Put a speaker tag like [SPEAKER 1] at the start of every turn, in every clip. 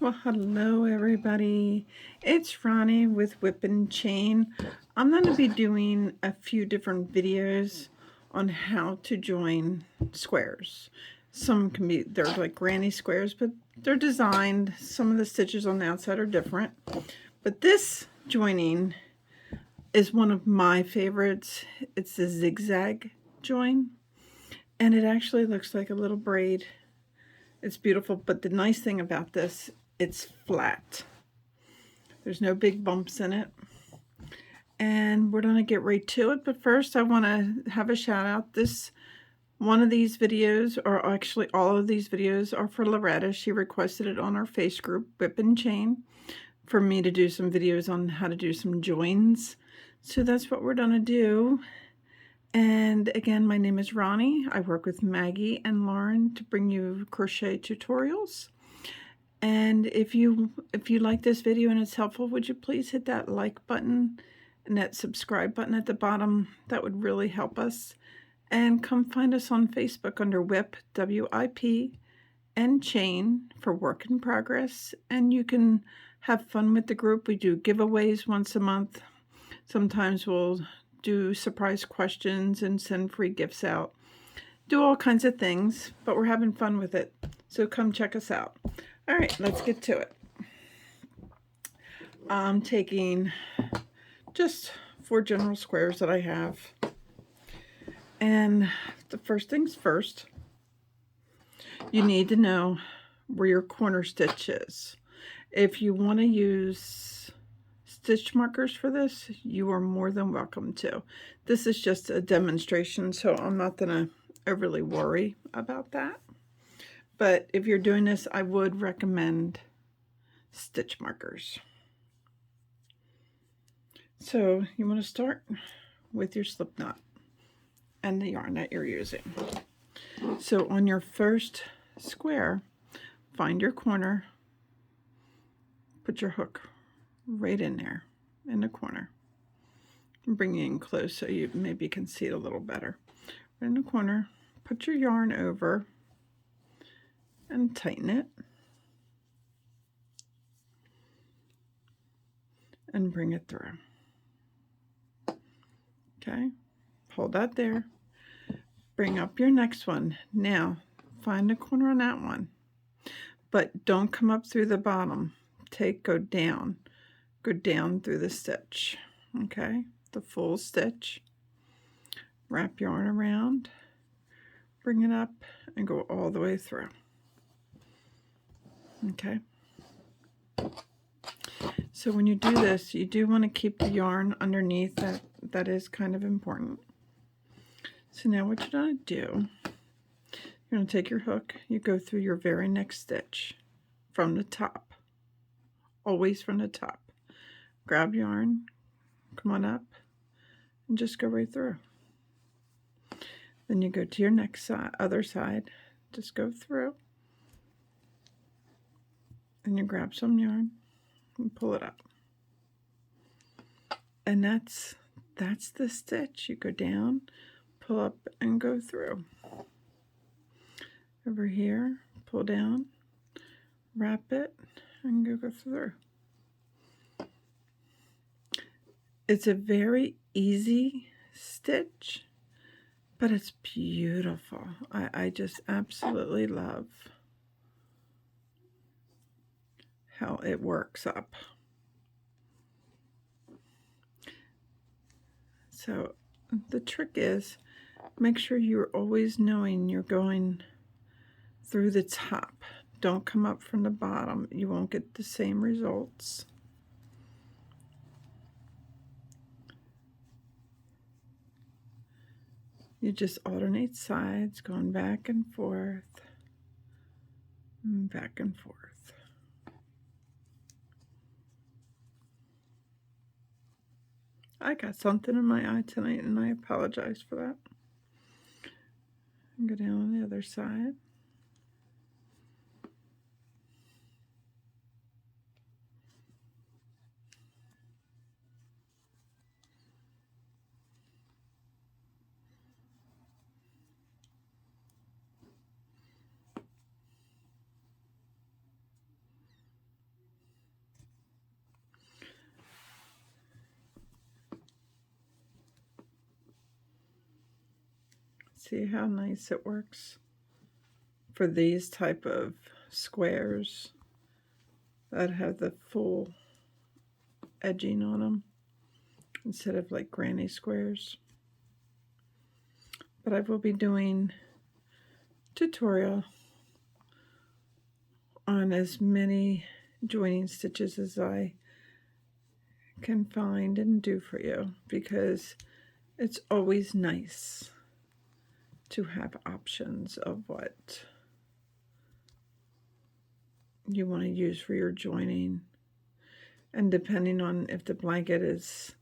[SPEAKER 1] Well, hello everybody. It's Ronnie with Whip and Chain. I'm going to be doing a few different videos on how to join squares. Some can be, they're like granny squares, but they're designed. Some of the stitches on the outside are different. But this joining is one of my favorites. It's the zigzag join. And it actually looks like a little braid. It's beautiful, but the nice thing about this, it's flat. There's no big bumps in it. And we're gonna get right to it, but first I wanna have a shout out. One of these videos, or actually all of these videos, are for Loretta. She requested it on our face group, Whip and Chain, for me to do some videos on how to do some joins. So that's what we're gonna do. And again, my name is Ronnie. I work with Maggie and Lauren to bring you crochet tutorials. And if you like this video and it's helpful, would you please hit that like button and that subscribe button at the bottom? That would really help us. And come find us on Facebook under Whip, W-I-P, and Chain for Work in Progress. And you can have fun with the group. We do giveaways once a month. Sometimes we'll do surprise questions and send free gifts out. Do all kinds of things, but we're having fun with it. So come check us out. All right, let's get to it. I'm taking just 4 general squares that I have. And the first things first, you need to know where your corner stitch is. If you want to use stitch markers for this, you are more than welcome to. This is just a demonstration, so I'm not going to overly worry about that. But if you're doing this, I would recommend stitch markers. So you want to start with your slip knot and the yarn that you're using. So on your first square, find your corner, put your hook right in there in the corner. Bring it in close so you maybe can see it a little better. Right in the corner, put your yarn over and tighten it. And bring it through. Okay, hold that there. Bring up your next one. Now, find a corner on that one. But don't come up through the bottom. Go down through the stitch. Okay, the full stitch. Wrap yarn around, bring it up, and go all the way through. Okay. So when you do this, you do want to keep the yarn underneath. That is kind of important. So now what you're going to do, you're going to take your hook, you go through your very next stitch from the top. Always from the top. Grab yarn, come on up, and just go right through. Then you go to your next side, other side, just go through, and you grab some yarn and pull it up. And that's the stitch. You go down, pull up, and go through. Over here, pull down, wrap it, and go through. It's a very easy stitch, but it's beautiful. I just absolutely love how it works up. So the trick is, make sure you're always knowing you're going through the top. Don't come up from the bottom. You won't get the same results. You just alternate sides, going back and forth, and back and forth. I got something in my eye tonight, and I apologize for that. And go down on the other side. See how nice it works for these type of squares that have the full edging on them instead of like granny squares. But I will be doing tutorial on as many joining stitches as I can find and do for you, because it's always nice to have options of what you want to use for your joining. And depending on if the blanket is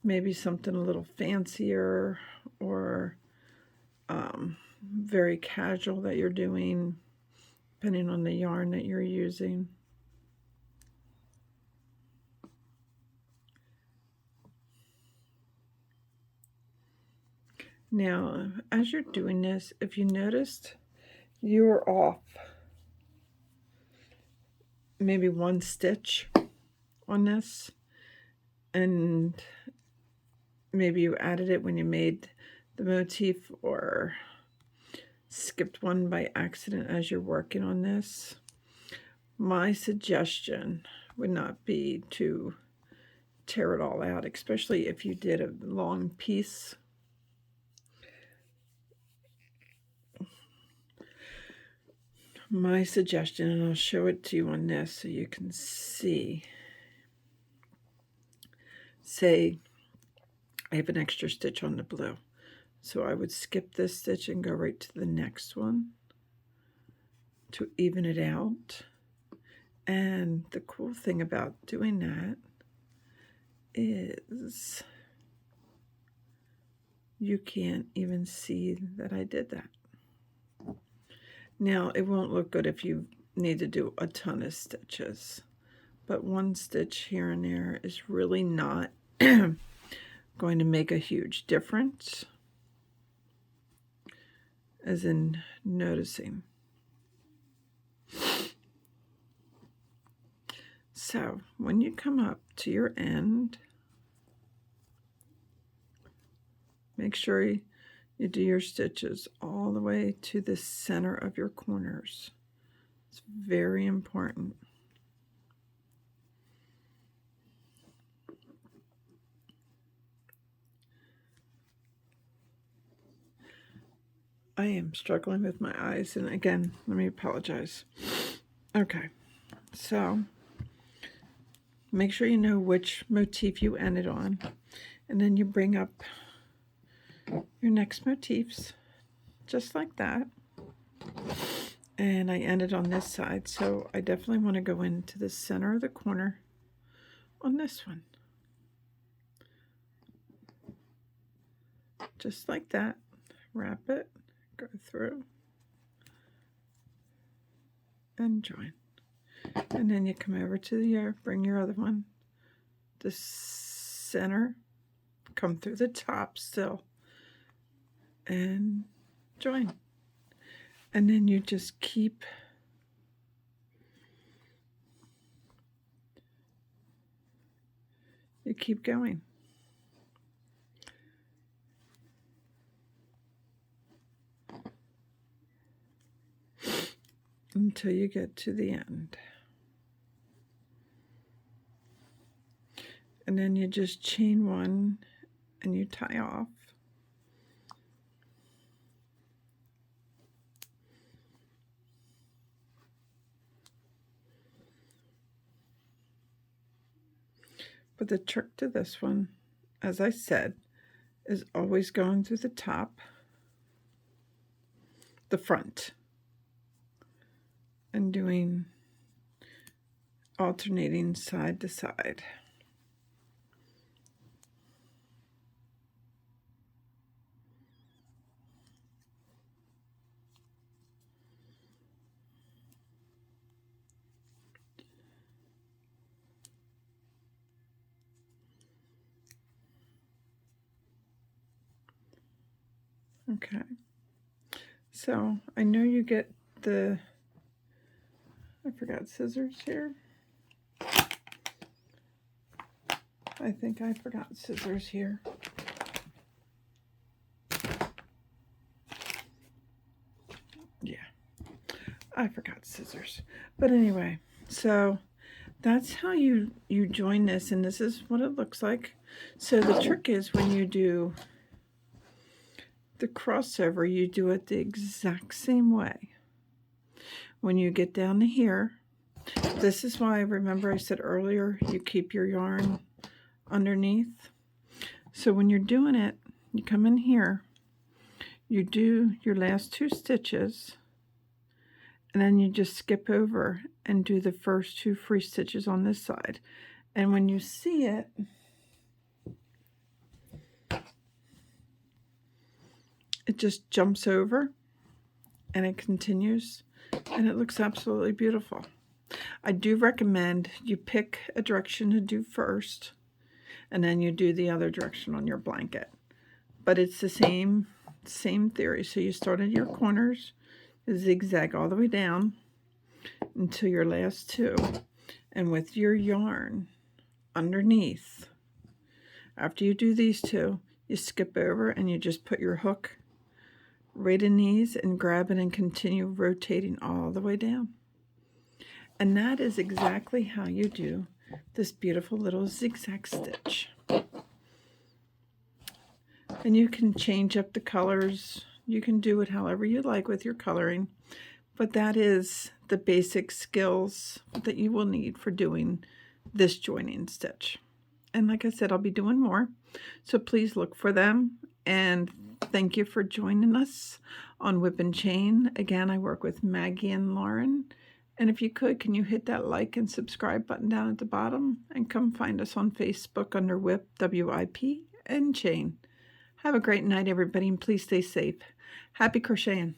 [SPEAKER 1] maybe something a little fancier or very casual that you're doing, depending on the yarn that you're using. Now, as you're doing this, if you noticed you're off maybe one stitch on this, and maybe you added it when you made the motif or skipped one by accident as you're working on this, my suggestion would not be to tear it all out, especially if you did a long piece. My suggestion, and I'll show it to you on this so you can see, say I have an extra stitch on the blue, so I would skip this stitch and go right to the next one to even it out. And the cool thing about doing that is you can't even see that I did that. Now, it won't look good if you need to do a ton of stitches, but one stitch here and there is really not going to make a huge difference, as in noticing. So when you come up to your end, make sure you do your stitches all the way to the center of your corners. It's very important. I am struggling with my eyes, and again, let me apologize. Okay, so make sure you know which motif you ended on, and then you bring up your next motifs, just like that. And I ended on this side, so I definitely want to go into the center of the corner on this one. Just like that. Wrap it, go through, and join. And then you come over to the bring your other one, the center, come through the top still, and join. And then you just keep going. Until you get to the end. And then you just chain one and you tie off. But the trick to this one, as I said, is always going through the top, the front, and doing alternating side to side. Okay, so I know you get I forgot scissors here. I think I forgot scissors here. I forgot scissors. But anyway, so that's how you join this, and this is what it looks like. So the trick is when you do the crossover, you do it the exact same way. When you get down to here, this is why, remember I said earlier, you keep your yarn underneath. So when you're doing it, you come in here, you do your last 2 stitches, and then you just skip over and do the first 2 free stitches on this side. And when you see it, it just jumps over and it continues, and it looks absolutely beautiful. I do recommend you pick a direction to do first, and then you do the other direction on your blanket. But it's the same theory. So you start at your corners, zigzag all the way down until your last 2, and with your yarn underneath, after you do these 2, you skip over and you just put your hook right in these and grab it and continue rotating all the way down. And that is exactly how you do this beautiful little zigzag stitch. And you can change up the colors. You can do it however you like with your coloring. But that is the basic skills that you will need for doing this joining stitch. And like I said, I'll be doing more. So please look for them. And thank you for joining us on Whip and Chain. Again, I work with Maggie and Lauren. And if you could, can you hit that like and subscribe button down at the bottom? And come find us on Facebook under Whip, W-I-P, and Chain. Have a great night, everybody, and please stay safe. Happy crocheting.